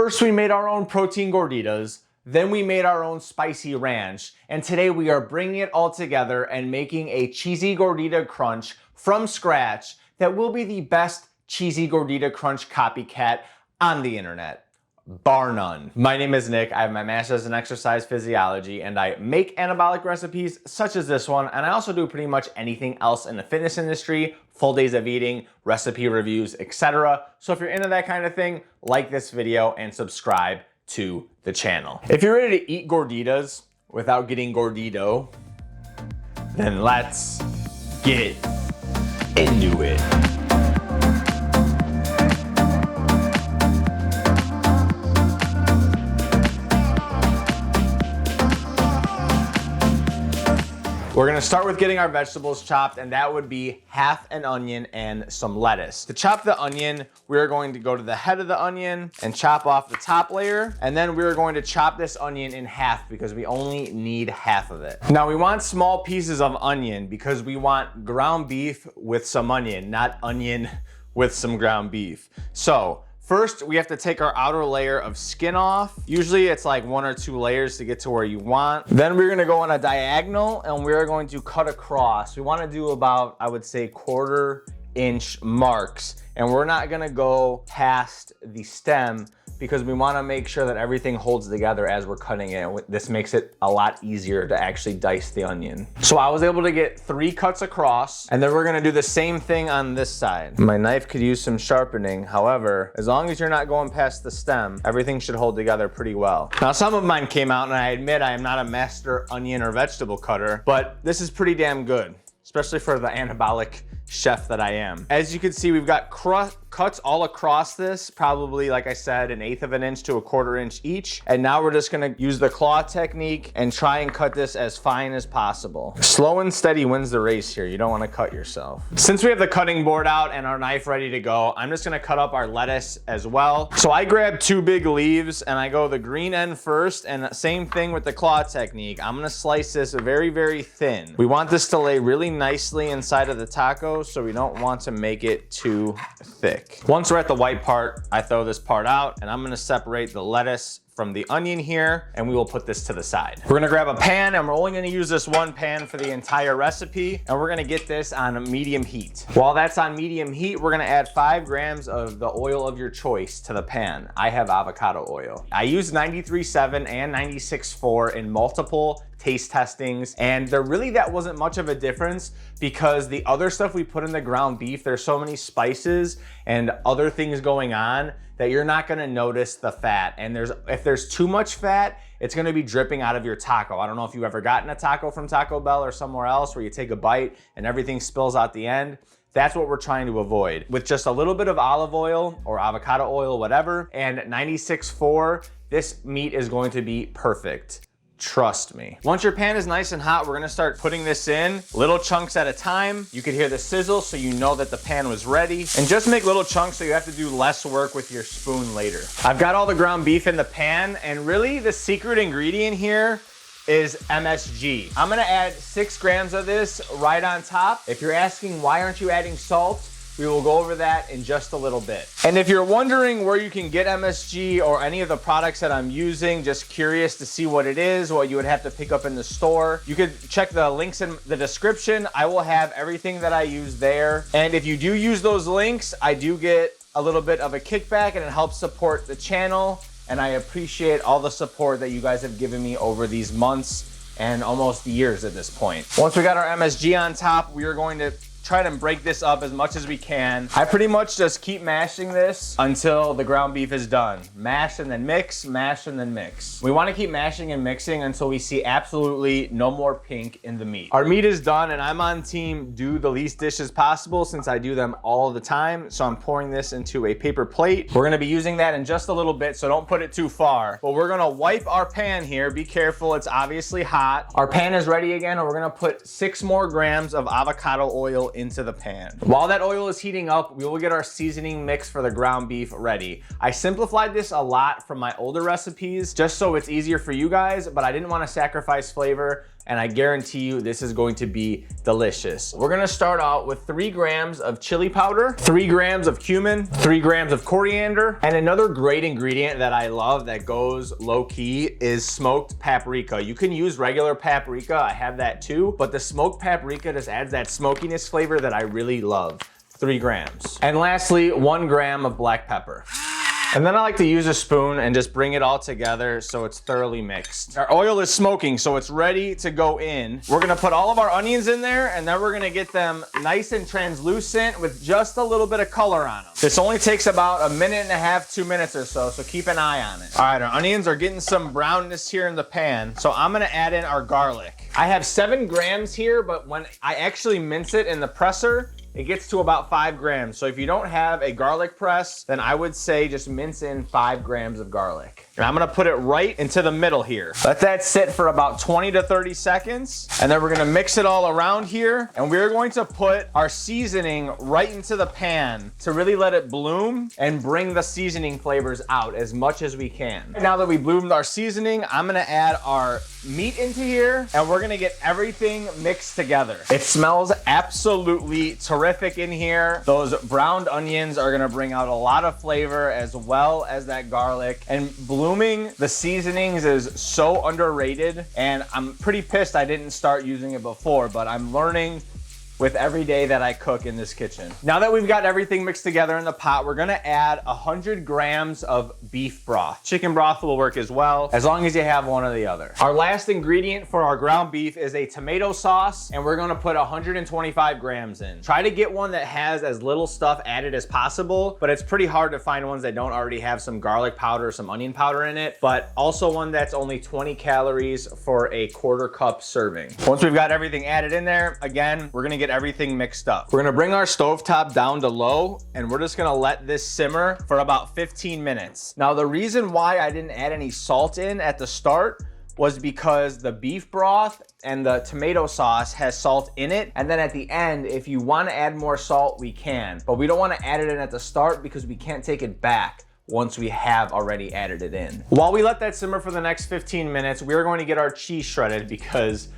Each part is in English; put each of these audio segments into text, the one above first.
First, we made our own protein gorditas. Then we made our own spicy ranch. And today we are bringing it all together and making a cheesy gordita crunch from scratch that will be the best cheesy gordita crunch copycat on the internet. Bar none. My name is Nick. I have my master's in exercise physiology and I make anabolic recipes such as this one, and I also do pretty much anything else in the fitness industry, full days of eating, recipe reviews, etc. So if you're into that kind of thing, like this video and subscribe to the channel. If you're ready to eat gorditas without getting gordito, then let's get into it. We're gonna start with getting our vegetables chopped, and that would be half an onion and some lettuce. To chop the onion, we're going to go to the head of the onion and chop off the top layer, and then we're going to chop this onion in half because we only need half of it. Now we want small pieces of onion because we want ground beef with some onion, not onion with some ground beef. So first, we have to take our outer layer of skin off. Usually it's like 1 or 2 layers to get to where you want. Then we're gonna go on a diagonal and we're going to cut across. We wanna do about, I would say, 1/4 inch marks. And we're not gonna go past the stem because we wanna make sure that everything holds together as we're cutting it. This makes it a lot easier to actually dice the onion. So I was able to get 3 cuts across, and then we're gonna do the same thing on this side. My knife could use some sharpening. However, as long as you're not going past the stem, everything should hold together pretty well. Now some of mine came out, and I admit I am not a master onion or vegetable cutter, but this is pretty damn good, especially for the anabolic chef that I am. As you can see, we've got cuts all across this, probably, like I said, 1/8 of an inch to 1/4 inch each. And now we're just gonna use the claw technique and try and cut this as fine as possible. Slow and steady wins the race here. You don't wanna cut yourself. Since we have the cutting board out and our knife ready to go, I'm just gonna cut up our lettuce as well. So I grab 2 big leaves and I go the green end first, and same thing with the claw technique. I'm gonna slice this very, very thin. We want this to lay really nicely inside of the taco, so we don't want to make it too thick. Once we're at the white part, I throw this part out, and I'm gonna separate the lettuce from the onion here, and we will put this to the side. We're gonna grab a pan, and we're only gonna use this one pan for the entire recipe, and we're gonna get this on a medium heat. While that's on medium heat, we're gonna add 5 grams of the oil of your choice to the pan. I have avocado oil. I use 93.7 and 96.4 in multiple taste testings, and that wasn't much of a difference because the other stuff we put in the ground beef, there's so many spices and other things going on that you're not gonna notice the fat. And if there's too much fat, it's gonna be dripping out of your taco. I don't know if you've ever gotten a taco from Taco Bell or somewhere else where you take a bite and everything spills out the end. That's what we're trying to avoid. With just a little bit of olive oil or avocado oil, whatever, and 96.4, this meat is going to be perfect. Trust me. Once your pan is nice and hot, we're gonna start putting this in little chunks at a time. You could hear the sizzle, so you know that the pan was ready. And just make little chunks so you have to do less work with your spoon later. I've got all the ground beef in the pan, and really the secret ingredient here is MSG. I'm gonna add 6 grams of this right on top. If you're asking why aren't you adding salt, we will go over that in just a little bit. And if you're wondering where you can get MSG or any of the products that I'm using, just curious to see what it is, what you would have to pick up in the store, you could check the links in the description. I will have everything that I use there. And if you do use those links, I do get a little bit of a kickback, and it helps support the channel. And I appreciate all the support that you guys have given me over these months and almost years at this point. Once we got our MSG on top, we are going to try to break this up as much as we can. I pretty much just keep mashing this until the ground beef is done. Mash and then mix, mash and then mix. We want to keep mashing and mixing until we see absolutely no more pink in the meat. Our meat is done, and I'm on team do the least dishes possible since I do them all the time. So I'm pouring this into a paper plate. We're gonna be using that in just a little bit, so don't put it too far. But we're gonna wipe our pan here. Be careful, it's obviously hot. Our pan is ready again, and we're gonna put 6 more grams of avocado oil into the pan. While that oil is heating up, we will get our seasoning mix for the ground beef ready. I simplified this a lot from my older recipes just so it's easier for you guys, but I didn't want to sacrifice flavor. and I guarantee you this is going to be delicious. We're gonna start out with 3 grams of chili powder, 3 grams of cumin, 3 grams of coriander, and another great ingredient that I love that goes low key is smoked paprika. You can use regular paprika, I have that too, but the smoked paprika just adds that smokiness flavor that I really love. 3 grams. And lastly, 1 gram of black pepper. And then I like to use a spoon and just bring it all together so it's thoroughly mixed. Our oil is smoking, so it's ready to go in. We're gonna put all of our onions in there, and then we're gonna get them nice and translucent with just a little bit of color on them. This only takes about 1.5 minutes, 2 minutes or so, so keep an eye on it. All right, our onions are getting some brownness here in the pan, so I'm gonna add in our garlic. I have 7 grams here, but when I actually mince it in the presser, it gets to about 5 grams. So if you don't have a garlic press, then I would say just mince in 5 grams of garlic. And I'm gonna put it right into the middle here. Let that sit for about 20 to 30 seconds. And then we're gonna mix it all around here. And we're going to put our seasoning right into the pan to really let it bloom and bring the seasoning flavors out as much as we can. Now that we bloomed our seasoning, I'm gonna add our meat into here, and we're gonna get everything mixed together. It smells absolutely terrific in here. Those browned onions are gonna bring out a lot of flavor as well as that garlic. And blooming the seasonings is so underrated, and I'm pretty pissed I didn't start using it before, but I'm learning with every day that I cook in this kitchen. Now that we've got everything mixed together in the pot, we're gonna add 100 grams of beef broth. Chicken broth will work as well, as long as you have one or the other. Our last ingredient for our ground beef is a tomato sauce, and we're gonna put 125 grams in. Try to get one that has as little stuff added as possible, but it's pretty hard to find ones that don't already have some garlic powder, some onion powder in it, but also one that's only 20 calories for a 1/4 cup serving. Once we've got everything added in there, again, we're gonna get everything mixed up. We're gonna bring our stovetop down to low, and we're just gonna let this simmer for about 15 minutes. Now, the reason why I didn't add any salt in at the start was because the beef broth and the tomato sauce has salt in it. And then at the end, if you wanna add more salt, we can. But we don't wanna add it in at the start because we can't take it back once we have already added it in. While we let that simmer for the next 15 minutes, we're going to get our cheese shredded because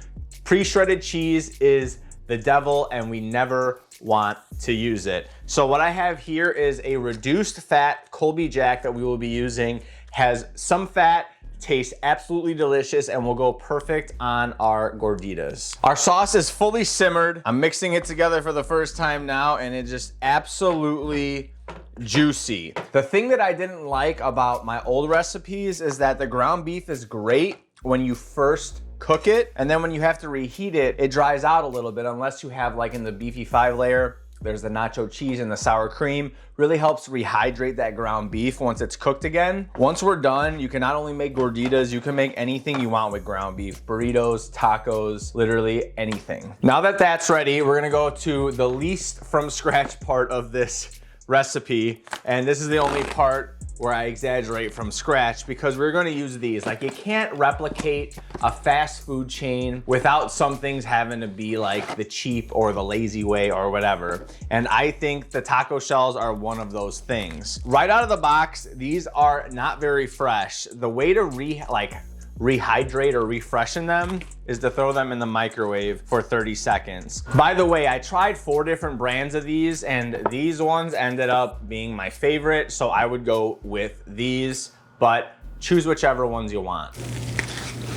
pre-shredded cheese is the devil and we never want to use it. So what I have here is a reduced fat Colby Jack that we will be using. Has some fat, tastes absolutely delicious, and will go perfect on our gorditas. Our sauce is fully simmered. I'm mixing it together for the first time now, and it just absolutely juicy. The thing that I didn't like about my old recipes is that the ground beef is great when you first cook it, and then when you have to reheat it, it dries out a little bit unless you have, like in the beefy 5-layer, there's the nacho cheese and the sour cream. Really helps rehydrate that ground beef once it's cooked again. Once we're done, you can not only make gorditas, you can make anything you want with ground beef. Burritos, tacos, literally anything. Now that that's ready, we're gonna go to the least from scratch part of this recipe. And this is the only part where I exaggerate from scratch because we're gonna use these. Like, you can't replicate a fast food chain without some things having to be like the cheap or the lazy way or whatever. And I think the taco shells are one of those things. Right out of the box, these are not very fresh. The way to rehydrate or refreshen them is to throw them in the microwave for 30 seconds. By the way, I tried 4 different brands of these, and these ones ended up being my favorite, so I would go with these, but choose whichever ones you want.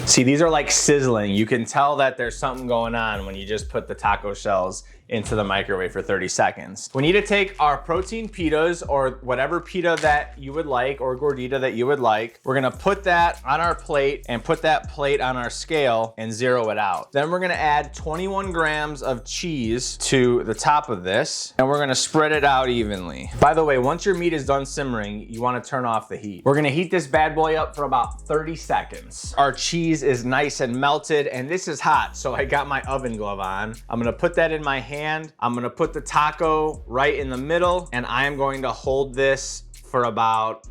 See, these are like sizzling. You can tell that there's something going on when you just put the taco shells into the microwave for 30 seconds. We need to take our protein pitas, or whatever pita that you would like, or gordita that you would like. We're gonna put that on our plate and put that plate on our scale and zero it out. Then we're gonna add 21 grams of cheese to the top of this, and we're gonna spread it out evenly. By the way, once your meat is done simmering, you wanna turn off the heat. We're gonna heat this bad boy up for about 30 seconds. Our cheese is nice and melted, and this is hot, so I got my oven glove on. I'm gonna put that in my hand. I'm gonna put the taco right in the middle, and I am going to hold this for about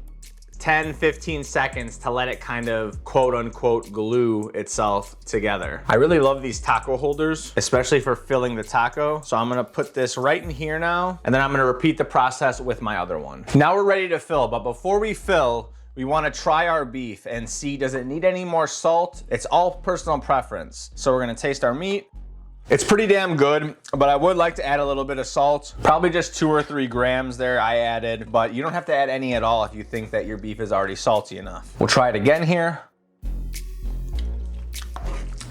10-15 seconds to let it kind of quote unquote glue itself together. I really love these taco holders, especially for filling the taco. So I'm gonna put this right in here now, and then I'm gonna repeat the process with my other one. Now we're ready to fill, but before we fill, we want to try our beef and see, does it need any more salt? It's all personal preference. So we're gonna taste our meat. It's pretty damn good, but I would like to add a little bit of salt. Probably just 2 or 3 grams there I added, but you don't have to add any at all if you think that your beef is already salty enough. We'll try it again here.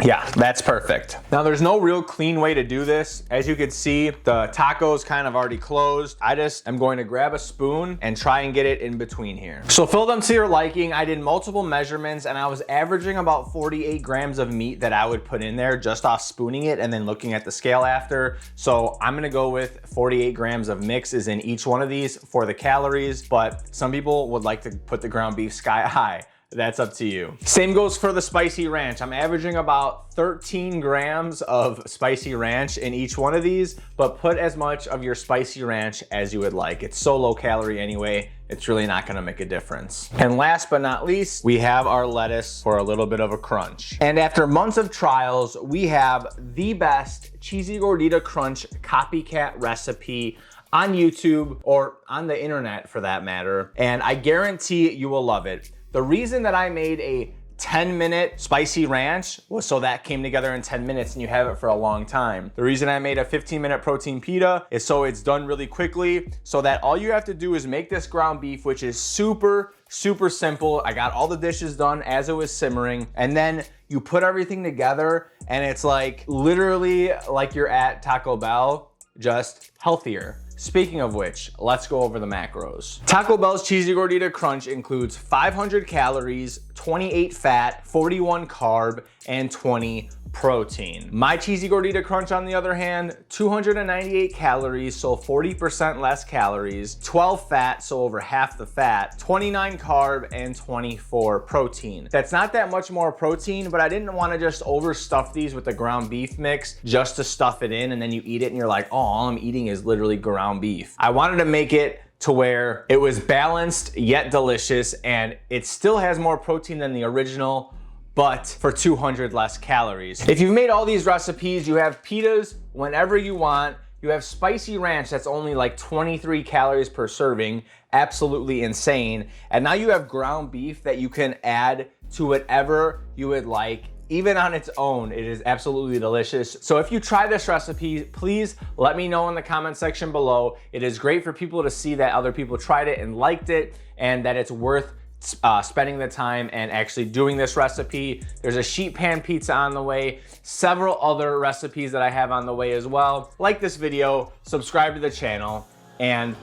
Yeah, that's perfect. Now there's no real clean way to do this. As you can see, the taco's kind of already closed. I just am going to grab a spoon and try and get it in between here. So fill them to your liking. I did multiple measurements and I was averaging about 48 grams of meat that I would put in there just off spooning it and then looking at the scale after. So I'm gonna go with 48 grams of mixes in each one of these for the calories, but some people would like to put the ground beef sky high. That's up to you. Same goes for the spicy ranch. I'm averaging about 13 grams of spicy ranch in each one of these, but put as much of your spicy ranch as you would like. It's so low calorie anyway, it's really not gonna make a difference. And last but not least, we have our lettuce for a little bit of a crunch. And after months of trials, we have the best cheesy gordita crunch copycat recipe on YouTube or on the internet for that matter. And I guarantee you will love it. The reason that I made a 10-minute spicy ranch was so that came together in 10 minutes and you have it for a long time. The reason I made a 15-minute protein pita is so it's done really quickly, so that all you have to do is make this ground beef, which is super simple. I got all the dishes done as it was simmering, and then you put everything together and it's like literally like you're at Taco Bell, just healthier. Speaking of which, let's go over the macros. Taco Bell's Cheesy Gordita Crunch includes 500 calories, 28 fat, 41 carb, and 20 protein. My Cheesy Gordita Crunch, on the other hand, 298 calories, so 40% less calories, 12 fat, so over half the fat, 29 carb, and 24 protein. That's not that much more protein, but I didn't want to just overstuff these with the ground beef mix just to stuff it in and then you eat it and you're like, oh, all I'm eating is literally ground beef. I wanted to make it to where it was balanced yet delicious, and it still has more protein than the original, but for 200 less calories. If you've made all these recipes, you have pitas whenever you want. You have spicy ranch that's only like 23 calories per serving, absolutely insane. And now you have ground beef that you can add to whatever you would like. Even on its own, it is absolutely delicious. So if you try this recipe, please let me know in the comment section below. It is great for people to see that other people tried it and liked it, and that it's worth spending the time and actually doing this recipe. There's a sheet pan pizza on the way, several other recipes that I have on the way as well. Like this video, subscribe to the channel, and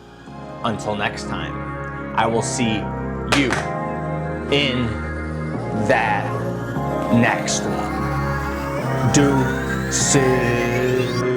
until next time, I will see you in that next one. Deuces.